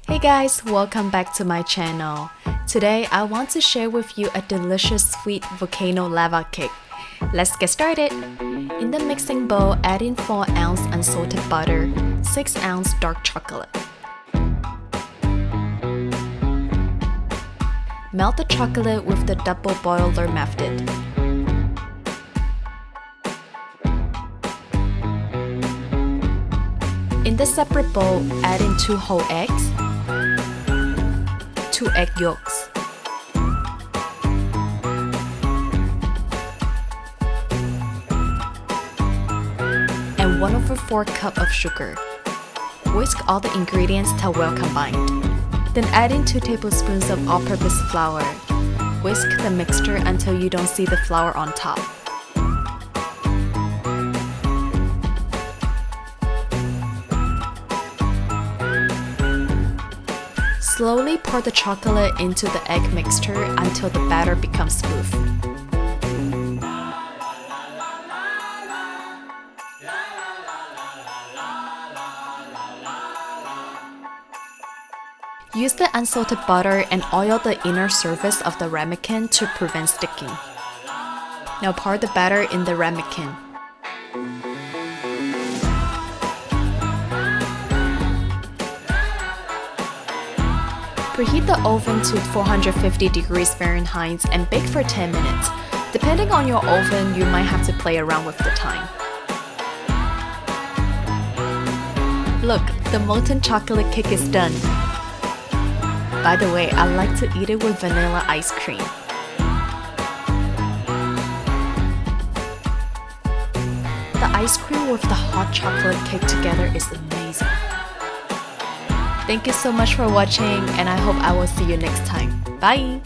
Hey guys, welcome back to my channel. Today I want to share with you a delicious sweet volcano lava cake. Let's get started. In the mixing bowl, add in 4 ounce unsalted butter, 6 ounce dark chocolate. Melt the chocolate with the double boiler method. In the separate bowl, add in 2 whole eggs, 2 egg yolks, and 1/4 cup of sugar. Whisk all the ingredients till well combined. Then add in 2 tablespoons of all-purpose flour. Whisk the mixture until you don't see the flour on top. Slowly pour the chocolate into the egg mixture until the batter becomes smooth. Use the unsalted butter and oil the inner surface of the ramekin to prevent sticking. Now pour the batter in the ramekin. Preheat the oven to 450 degrees Fahrenheit and bake for 10 minutes. Depending on your oven, you might have to play around with the time. Look, the molten chocolate cake is done. By the way, I like to eat it with vanilla ice cream. The ice cream with the hot chocolate cake together is amazing. Thank you so much for watching, and I hope I will see you next time. Bye!